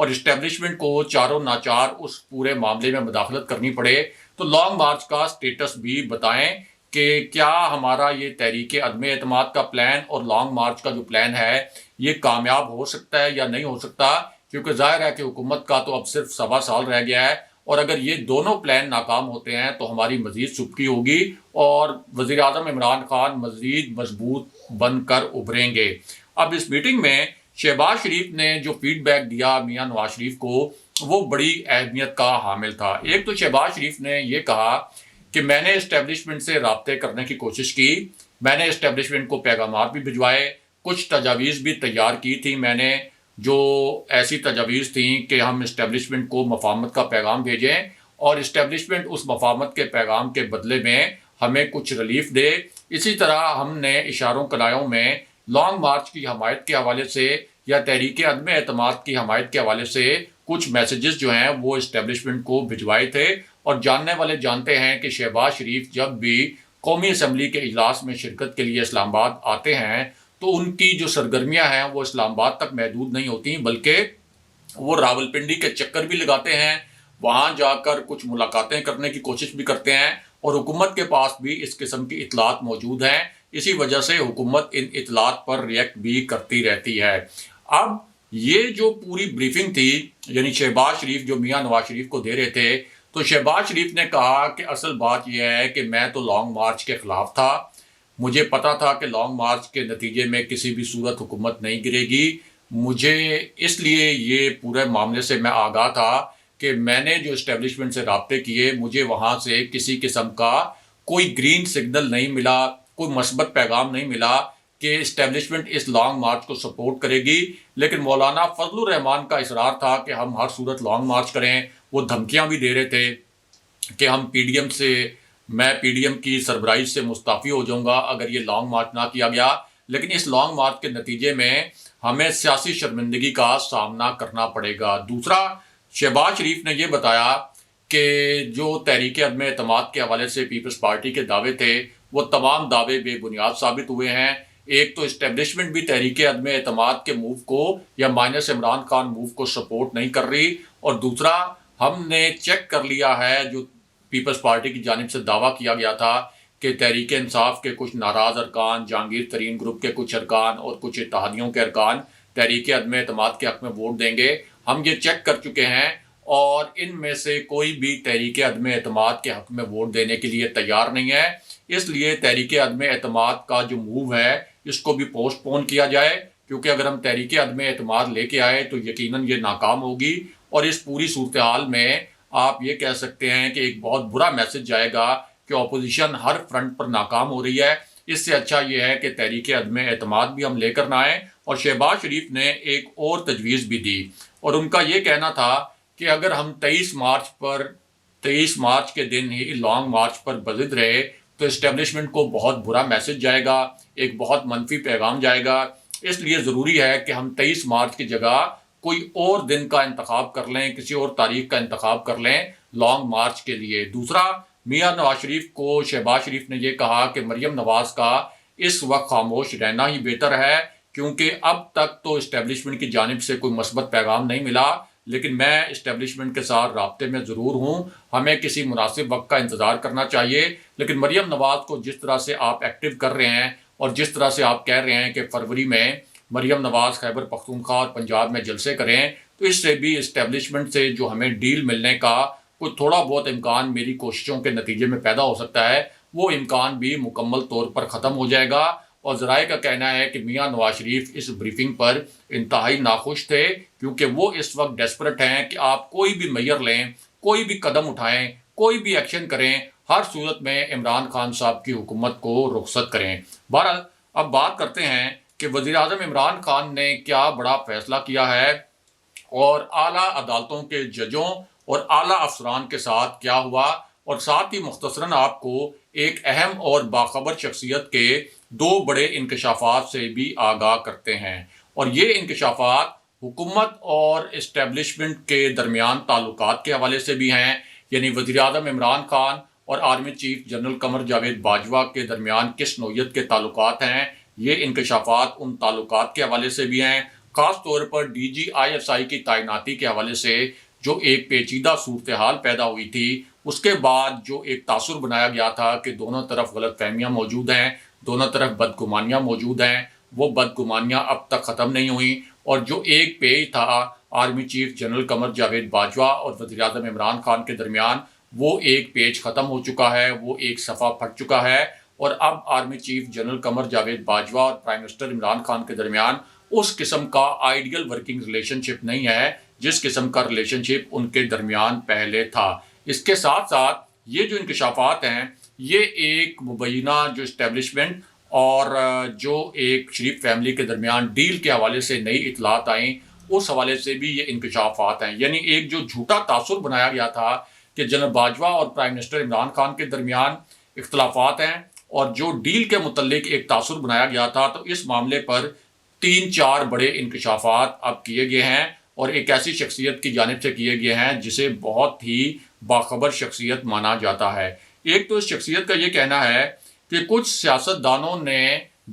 اور اسٹیبلشمنٹ کو چاروں ناچار اس پورے معاملے میں مداخلت کرنی پڑے تو لانگ مارچ کا سٹیٹس بھی بتائیں کہ کیا ہمارا یہ تحریک عدم اعتماد کا پلان اور لانگ مارچ کا جو پلان ہے یہ کامیاب ہو سکتا ہے یا نہیں ہو سکتا، کیونکہ ظاہر ہے کہ حکومت کا تو اب صرف 1.25 سال رہ گیا ہے، اور اگر یہ دونوں پلان ناکام ہوتے ہیں تو ہماری مزید سبکی ہوگی اور وزیر اعظم عمران خان مزید مضبوط بن کر ابھریں گے۔ اب اس میٹنگ میں شہباز شریف نے جو فیڈ بیک دیا میاں نواز شریف کو وہ بڑی اہمیت کا حامل تھا۔ ایک تو شہباز شریف نے یہ کہا کہ میں نے اسٹیبلشمنٹ سے رابطے کرنے کی کوشش کی، میں نے اسٹیبلشمنٹ کو پیغامات بھی بھجوائے، کچھ تجاویز بھی تیار کی تھی میں نے، جو ایسی تجاویز تھیں کہ ہم اسٹیبلشمنٹ کو مفاہمت کا پیغام بھیجیں اور اسٹیبلشمنٹ اس مفاہمت کے پیغام کے بدلے میں ہمیں کچھ ریلیف دے۔ اسی طرح ہم نے اشاروں کنایوں میں لانگ مارچ کی حمایت کے حوالے سے یا تحریک عدم اعتماد کی حمایت کے حوالے سے کچھ میسیجز جو ہیں وہ اسٹیبلشمنٹ کو بھجوائے تھے، اور جاننے والے جانتے ہیں کہ شہباز شریف جب بھی قومی اسمبلی کے اجلاس میں شرکت کے لیے اسلام آباد آتے ہیں تو ان کی جو سرگرمیاں ہیں وہ اسلام آباد تک محدود نہیں ہوتی، بلکہ وہ راولپنڈی کے چکر بھی لگاتے ہیں، وہاں جا کر کچھ ملاقاتیں کرنے کی کوشش بھی کرتے ہیں، اور حکومت کے پاس بھی اس قسم کی اطلاعات موجود ہیں۔ اسی وجہ سے حکومت ان اطلاعات پر ریئیکٹ بھی کرتی رہتی ہے۔ اب یہ جو پوری بریفنگ تھی، یعنی شہباز شریف جو میاں نواز شریف کو دے رہے تھے، تو شہباز شریف نے کہا کہ اصل بات یہ ہے کہ میں تو لانگ مارچ کے خلاف تھا، مجھے پتا تھا کہ لانگ مارچ کے نتیجے میں کسی بھی صورت حکومت نہیں گرے گی، مجھے اس لیے یہ پورے معاملے سے میں آگاہ تھا کہ میں نے جو اسٹیبلشمنٹ سے رابطے کیے مجھے وہاں سے کسی قسم کا کوئی گرین سگنل نہیں ملا، کوئی مثبت پیغام نہیں ملا کہ اسٹیبلشمنٹ اس لانگ مارچ کو سپورٹ کرے گی، لیکن مولانا فضل الرحمان کا اصرار تھا کہ ہم ہر صورت لانگ مارچ کریں۔ وہ دھمکیاں بھی دے رہے تھے کہ ہم میں پی ڈی ایم کی سربراہی سے مستعفی ہو جاؤں گا اگر یہ لانگ مارچ نہ کیا گیا، لیکن اس لانگ مارچ کے نتیجے میں ہمیں سیاسی شرمندگی کا سامنا کرنا پڑے گا۔ دوسرا، شہباز شریف نے یہ بتایا کہ جو تحریک عدم اعتماد کے حوالے سے پیپلز پارٹی کے دعوے تھے وہ تمام دعوے بے بنیاد ثابت ہوئے ہیں۔ ایک تو اسٹیبلشمنٹ بھی تحریک عدم اعتماد کے موو کو یا مائنس عمران خان موو کو سپورٹ نہیں کر رہی، اور دوسرا ہم نے چیک کر لیا ہے جو پیپلز پارٹی کی جانب سے دعویٰ کیا گیا تھا کہ تحریک انصاف کے کچھ ناراض ارکان، جہانگیر ترین گروپ کے کچھ ارکان اور کچھ اتحادیوں کے ارکان تحریک عدم اعتماد کے حق میں ووٹ دیں گے۔ ہم یہ چیک کر چکے ہیں اور ان میں سے کوئی بھی تحریک عدم اعتماد کے حق میں ووٹ دینے کے لیے تیار نہیں ہے، اس لیے تحریک عدم اعتماد کا جو موو ہے اس کو بھی پوسٹ پون کیا جائے، کیونکہ اگر ہم تحریک عدم اعتماد لے کے آئے تو یقیناً یہ ناکام ہوگی، اور اس پوری صورتحال میں آپ یہ کہہ سکتے ہیں کہ ایک بہت برا میسج جائے گا کہ اپوزیشن ہر فرنٹ پر ناکام ہو رہی ہے۔ اس سے اچھا یہ ہے کہ تحریک عدم اعتماد بھی ہم لے کر نہ آئیں۔ اور شہباز شریف نے ایک اور تجویز بھی دی، اور ان کا یہ کہنا تھا کہ اگر ہم 23 مارچ کے دن ہی لانگ مارچ پر بضد رہے تو اسٹیبلشمنٹ کو بہت برا میسج جائے گا، ایک بہت منفی پیغام جائے گا، اس لیے ضروری ہے کہ ہم 23 مارچ کی جگہ کوئی اور دن کا انتخاب کر لیں، کسی اور تاریخ کا انتخاب کر لیں لانگ مارچ کے لیے۔ دوسرا، میاں نواز شریف کو شہباز شریف نے یہ کہا کہ مریم نواز کا اس وقت خاموش رہنا ہی بہتر ہے، کیونکہ اب تک تو اسٹیبلشمنٹ کی جانب سے کوئی مثبت پیغام نہیں ملا، لیکن میں اسٹیبلشمنٹ کے ساتھ رابطے میں ضرور ہوں، ہمیں کسی مناسب وقت کا انتظار کرنا چاہیے۔ لیکن مریم نواز کو جس طرح سے آپ ایکٹیو کر رہے ہیں اور جس طرح سے آپ کہہ رہے ہیں کہ فروری میں مریم نواز خیبر پختونخوا اور پنجاب میں جلسے کریں، تو اس سے بھی اسٹیبلشمنٹ سے جو ہمیں ڈیل ملنے کا کوئی تھوڑا بہت امکان میری کوششوں کے نتیجے میں پیدا ہو سکتا ہے، وہ امکان بھی مکمل طور پر ختم ہو جائے گا۔ اور ذرائع کا کہنا ہے کہ میاں نواز شریف اس بریفنگ پر انتہائی ناخوش تھے، کیونکہ وہ اس وقت ڈیسپریٹ ہیں کہ آپ کوئی بھی میئر لیں، کوئی بھی قدم اٹھائیں، کوئی بھی ایکشن کریں، ہر صورت میں عمران خان صاحب کی حکومت کو رخصت کریں۔ بہرحال اب بات کرتے ہیں کہ وزیر اعظم عمران خان نے کیا بڑا فیصلہ کیا ہے اور اعلیٰ عدالتوں کے ججوں اور اعلیٰ افسران کے ساتھ کیا ہوا، اور ساتھ ہی مختصراً آپ کو ایک اہم اور باخبر شخصیت کے 2 بڑے انکشافات سے بھی آگاہ کرتے ہیں۔ اور یہ انکشافات حکومت اور اسٹیبلشمنٹ کے درمیان تعلقات کے حوالے سے بھی ہیں، یعنی وزیر اعظم عمران خان اور army chief general Qamar Javed Bajwa کے درمیان کس نوعیت کے تعلقات ہیں، یہ انکشافات ان تعلقات کے حوالے سے بھی ہیں۔ خاص طور پر DGISI کی تعیناتی کے حوالے سے جو ایک پیچیدہ صورتحال پیدا ہوئی تھی، اس کے بعد جو ایک تاثر بنایا گیا تھا کہ دونوں طرف غلط فہمیاں موجود ہیں، دونوں طرف بدگمانیاں موجود ہیں، وہ بدگمانیاں اب تک ختم نہیں ہوئیں، اور جو ایک پیج تھا army chief general Qamar Javed Bajwa اور وزیر اعظم عمران خان کے درمیان، وہ ایک پیج ختم ہو چکا ہے، وہ ایک صفحہ پھٹ چکا ہے، اور اب army chief general Qamar Javed Bajwa اور پرائم منسٹر عمران خان کے درمیان اس قسم کا آئیڈیل ورکنگ ریلیشن شپ نہیں ہے جس قسم کا ریلیشن شپ ان کے درمیان پہلے تھا۔ اس کے ساتھ ساتھ یہ جو انکشافات ہیں، یہ ایک مبینہ جو اسٹیبلشمنٹ اور جو ایک شریف فیملی کے درمیان ڈیل کے حوالے سے نئی اطلاعات آئیں، اس حوالے سے بھی یہ انکشافات ہیں۔ یعنی ایک جو جھوٹا تاثر بنایا گیا تھا کہ جنرل باجوہ اور پرائم منسٹر عمران خان کے درمیان اختلافات ہیں، اور جو ڈیل کے متعلق ایک تاثر بنایا گیا تھا، تو اس معاملے پر 3-4 بڑے انکشافات اب کیے گئے ہیں، اور ایک ایسی شخصیت کی جانب سے کیے گئے ہیں جسے بہت ہی باخبر شخصیت مانا جاتا ہے۔ ایک تو اس شخصیت کا یہ کہنا ہے کہ کچھ سیاستدانوں نے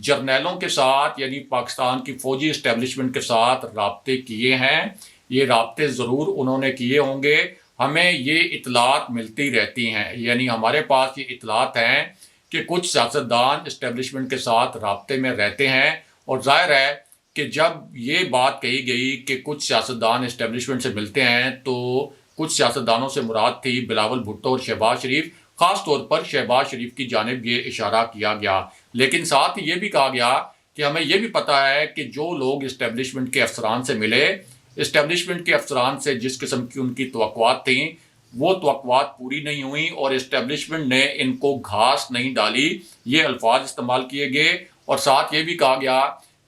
جرنیلوں کے ساتھ، یعنی پاکستان کی فوجی اسٹیبلشمنٹ کے ساتھ رابطے کیے ہیں، یہ رابطے ضرور انہوں نے کیے ہوں گے، ہمیں یہ اطلاعات ملتی رہتی ہیں، یعنی ہمارے پاس یہ اطلاعات ہیں کہ کچھ سیاستدان اسٹیبلشمنٹ کے ساتھ رابطے میں رہتے ہیں، اور ظاہر ہے کہ جب یہ بات کہی گئی کہ کچھ سیاستدان اسٹیبلشمنٹ سے ملتے ہیں، تو کچھ سیاستدانوں سے مراد تھی بلاول بھٹو اور شہباز شریف، خاص طور پر شہباز شریف کی جانب یہ اشارہ کیا گیا، لیکن ساتھ یہ بھی کہا گیا کہ ہمیں یہ بھی پتہ ہے کہ جو لوگ اسٹیبلشمنٹ کے افسران سے ملے، اسٹیبلشمنٹ کے افسران سے جس قسم کی ان کی توقعات تھیں، وہ توقعات پوری نہیں ہوئیں، اور اسٹیبلشمنٹ نے ان کو گھاس نہیں ڈالی، یہ الفاظ استعمال کیے گئے، اور ساتھ یہ بھی کہا گیا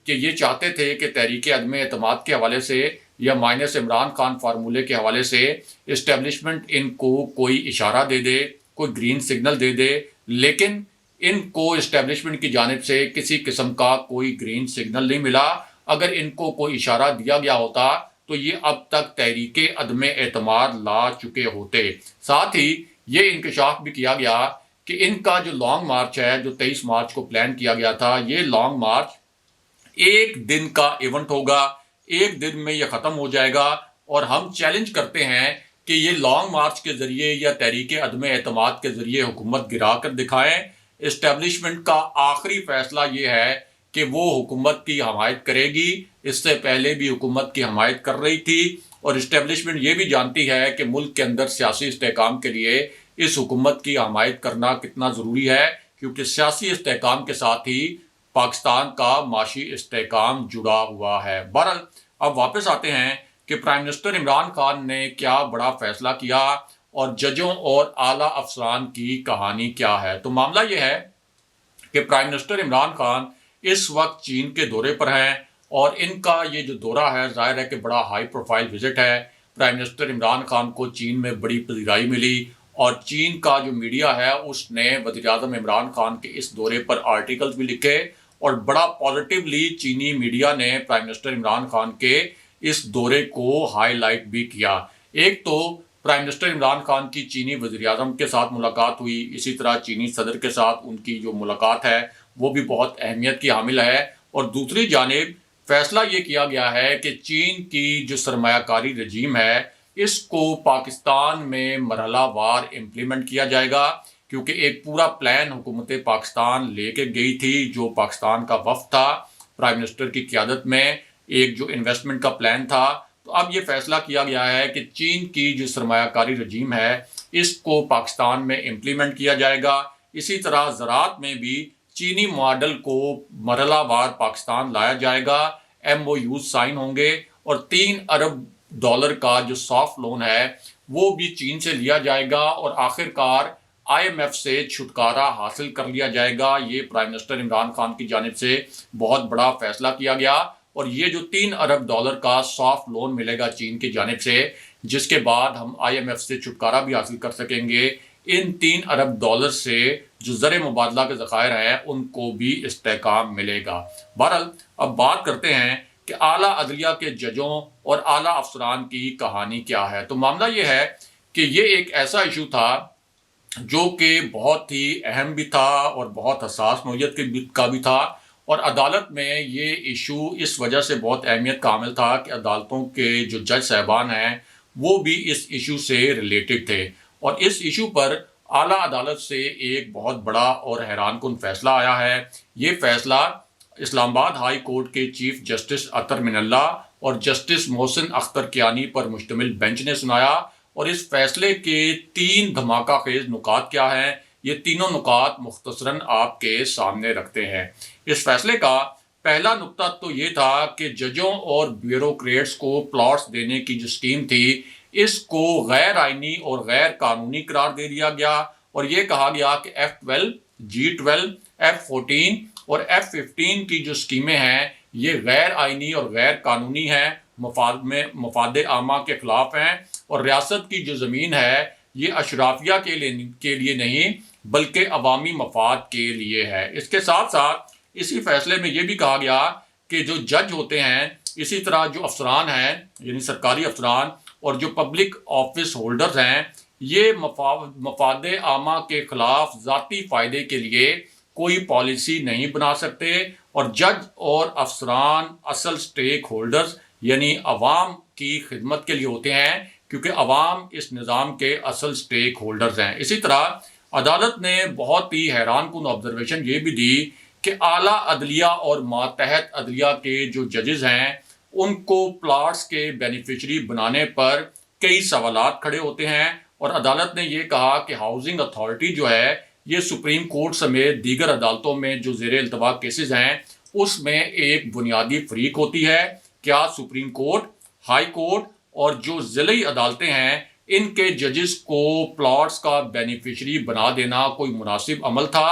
کہ یہ چاہتے تھے کہ تحریک عدم اعتماد کے حوالے سے یا مائنس عمران خان فارمولے کے حوالے سے اسٹیبلشمنٹ ان کو کوئی اشارہ دے دے، کوئی گرین سگنل دے دے، لیکن ان کو اسٹیبلشمنٹ کی جانب سے کسی قسم کا کوئی گرین سگنل نہیں ملا۔ اگر ان کو کوئی اشارہ دیا گیا ہوتا تو یہ اب تک تحریک عدم اعتماد لا چکے ہوتے۔ ساتھ ہی یہ انکشاف بھی کیا گیا کہ ان کا جو لانگ مارچ ہے، جو 23 مارچ کو پلان کیا گیا تھا، یہ لانگ مارچ ایک دن کا ایونٹ ہوگا، ایک دن میں یہ ختم ہو جائے گا، اور ہم چیلنج کرتے ہیں کہ یہ لانگ مارچ کے ذریعے یا تحریک عدم اعتماد کے ذریعے حکومت گرا کر دکھائیں۔ اسٹیبلشمنٹ کا آخری فیصلہ یہ ہے کہ وہ حکومت کی حمایت کرے گی، اس سے پہلے بھی حکومت کی حمایت کر رہی تھی، اور اسٹیبلشمنٹ یہ بھی جانتی ہے کہ ملک کے اندر سیاسی استحکام کے لیے اس حکومت کی حمایت کرنا کتنا ضروری ہے، کیونکہ سیاسی استحکام کے ساتھ ہی پاکستان کا معاشی استحکام جڑا ہوا ہے۔ بہرحال اب واپس آتے ہیں کہ پرائم منسٹر عمران خان نے کیا بڑا فیصلہ کیا، اور ججوں اور اعلیٰ افسران کی کہانی کیا ہے۔ تو معاملہ یہ ہے کہ پرائم منسٹر عمران خان اس وقت چین کے دورے پر ہیں، اور ان کا یہ جو دورہ ہے ظاہر ہے کہ بڑا ہائی پروفائل وزٹ ہے۔ پرائم منسٹر عمران خان کو چین میں بڑی پذیرائی ملی، اور چین کا جو میڈیا ہے اس نے وزیر اعظم عمران خان کے اس دورے پر آرٹیکلز بھی لکھے، اور بڑا پازیٹیولی چینی میڈیا نے پرائم منسٹر عمران خان کے اس دورے کو ہائی لائٹ بھی کیا۔ ایک تو پرائم منسٹر عمران خان کی چینی وزیر اعظم کے ساتھ ملاقات ہوئی، اسی طرح چینی صدر کے ساتھ ان کی جو ملاقات ہے وہ بھی بہت اہمیت کی حامل ہے، اور دوسری جانب فیصلہ یہ کیا گیا ہے کہ چین کی جو سرمایہ کاری رجیم ہے اس کو پاکستان میں مرحلہ وار امپلیمنٹ کیا جائے گا، کیونکہ ایک پورا پلان حکومت پاکستان لے کے گئی تھی، جو پاکستان کا وفد تھا پرائم منسٹر کی قیادت میں، ایک جو انویسٹمنٹ کا پلان تھا۔ تو اب یہ فیصلہ کیا گیا ہے کہ چین کی جو سرمایہ کاری رجیم ہے اس کو پاکستان میں امپلیمنٹ کیا جائے گا۔ اسی طرح زراعت میں بھی چینی ماڈل کو مرحلہ وار پاکستان لایا جائے گا، MOUs سائن ہوں گے، اور $3 ارب کا جو سافٹ لون ہے وہ بھی چین سے لیا جائے گا، اور آخر کار IMF سے چھٹکارا حاصل کر لیا جائے گا۔ یہ پرائم منسٹر عمران خان کی جانب سے بہت بڑا فیصلہ کیا گیا، اور یہ جو $3 ارب کا سافٹ لون ملے گا چین کی جانب سے، جس کے بعد ہم IMF سے چھٹکارا بھی حاصل کر سکیں گے، ان $3 ارب سے جو زر مبادلہ کے ذخائر ہیں ان کو بھی استحکام ملے گا۔ بہرحال اب بات کرتے ہیں کہ اعلیٰ عدلیہ کے ججوں اور اعلیٰ افسران کی کہانی کیا ہے۔ تو معاملہ یہ ہے کہ یہ ایک ایسا ایشو تھا جو کہ بہت ہی اہم بھی تھا اور بہت حساس نوعیت کا بھی تھا، اور عدالت میں یہ ایشو اس وجہ سے بہت اہمیت کا حامل تھا کہ عدالتوں کے جو جج صاحبان ہیں وہ بھی اس ایشو سے ریلیٹڈ تھے، اور اس ایشو پر اعلیٰ عدالت سے ایک بہت بڑا اور حیران کن فیصلہ آیا ہے۔ یہ فیصلہ اسلام آباد ہائی کورٹ کے چیف جسٹس اطہر من اللہ اور جسٹس محسن اختر کیانی پر مشتمل بینچ نے سنایا، اور اس فیصلے کے 3 دھماکہ خیز نکات کیا ہیں، یہ تینوں نکات مختصراً آپ کے سامنے رکھتے ہیں۔ اس فیصلے کا پہلا نقطہ تو یہ تھا کہ ججوں اور بیوروکریٹس کو پلاٹس دینے کی جو اسکیم تھی اس کو غیر آئینی اور غیر قانونی قرار دے دیا گیا، اور یہ کہا گیا کہ F12 G12 F14 اور F15 کی جو اسکیمیں ہیں یہ غیر آئینی اور غیر قانونی ہیں، مفاد عامہ کے خلاف ہیں، اور ریاست کی جو زمین ہے یہ اشرافیہ کے لیے نہیں بلکہ عوامی مفاد کے لیے ہے۔ اس کے ساتھ ساتھ اسی فیصلے میں یہ بھی کہا گیا کہ جو جج ہوتے ہیں، اسی طرح جو افسران ہیں یعنی سرکاری افسران اور جو پبلک آفس ہولڈرز ہیں، یہ مفاد عامہ کے خلاف ذاتی فائدے کے لیے کوئی پالیسی نہیں بنا سکتے، اور جج اور افسران اصل سٹیک ہولڈرز یعنی عوام کی خدمت کے لیے ہوتے ہیں، کیونکہ عوام اس نظام کے اصل سٹیک ہولڈرز ہیں۔ اسی طرح عدالت نے بہت ہی حیران کن آبزرویشن یہ بھی دی کہ اعلیٰ عدلیہ اور ماتحت عدلیہ کے جو ججز ہیں ان کو پلاٹس کے بینیفیشری بنانے پر کئی سوالات کھڑے ہوتے ہیں، اور عدالت نے یہ کہا کہ ہاؤسنگ اتھارٹی جو ہے یہ سپریم کورٹ سمیت دیگر عدالتوں میں جو زیر التوا کیسز ہیں اس میں ایک بنیادی فریق ہوتی ہے۔ کیا سپریم کورٹ، ہائی کورٹ اور جو ضلعی عدالتیں ہیں ان کے ججز کو پلاٹس کا بینیفیشری بنا دینا کوئی مناسب عمل تھا؟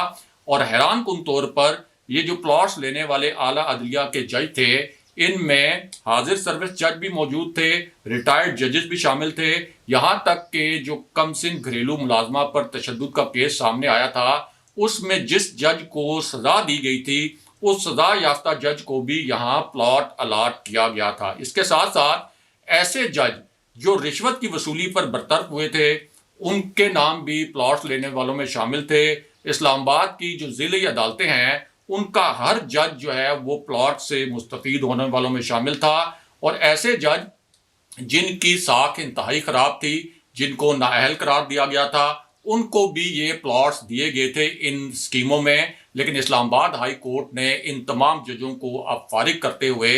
اور حیران کن طور پر یہ جو پلاٹس لینے والے اعلیٰ عدلیہ کے جج تھے ان میں حاضر سروس جج بھی موجود تھے، ریٹائرڈ ججز بھی شامل تھے، یہاں تک کہ جو کم سن گھریلو ملازمہ پر تشدد کا کیس سامنے آیا تھا اس میں جس جج کو سزا دی گئی تھی اس سزا یافتہ جج کو بھی یہاں پلاٹ الاٹ کیا گیا تھا۔ اس کے ساتھ ساتھ ایسے جج جو رشوت کی وصولی پر برطرف ہوئے تھے ان کے نام بھی پلاٹس لینے والوں میں شامل تھے۔ اسلام آباد کی جو ضلعی عدالتیں ہیں ان کا ہر جج جو ہے وہ پلاٹ سے مستفید ہونے والوں میں شامل تھا، اور ایسے جج جن کی ساکھ انتہائی خراب تھی، جن کو نااہل قرار دیا گیا تھا، ان کو بھی یہ پلاٹس دیے گئے تھے ان اسکیموں میں، لیکن اسلام آباد ہائی کورٹ نے ان تمام ججوں کو اب فارغ کرتے ہوئے،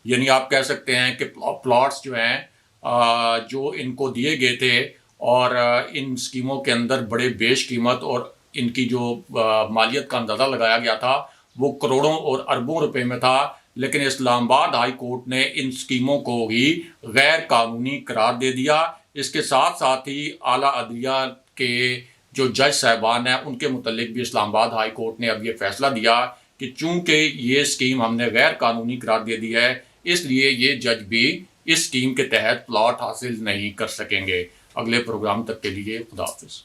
یعنی آپ کہہ سکتے ہیں کہ پلاٹس جو ہیں جو ان کو دیے گئے تھے اور ان اسکیموں کے اندر بڑے بیش قیمت اور ان کی جو مالیت کا اندازہ لگایا گیا تھا وہ کروڑوں اور اربوں روپے میں تھا، لیکن اسلام آباد ہائی کورٹ نے ان اسکیموں کو ہی غیر قانونی قرار دے دیا۔ اس کے ساتھ ساتھ ہی اعلیٰ عدلیہ کے جو جج صاحبان ہیں ان کے متعلق بھی اسلام آباد ہائی کورٹ نے اب یہ فیصلہ دیا کہ چونکہ یہ اسکیم ہم نے غیر قانونی قرار دے دی ہے اس لیے یہ جج بھی اس اسکیم کے تحت پلاٹ حاصل نہیں کر سکیں گے۔ اگلے پروگرام تک کے لیے خدا حافظ۔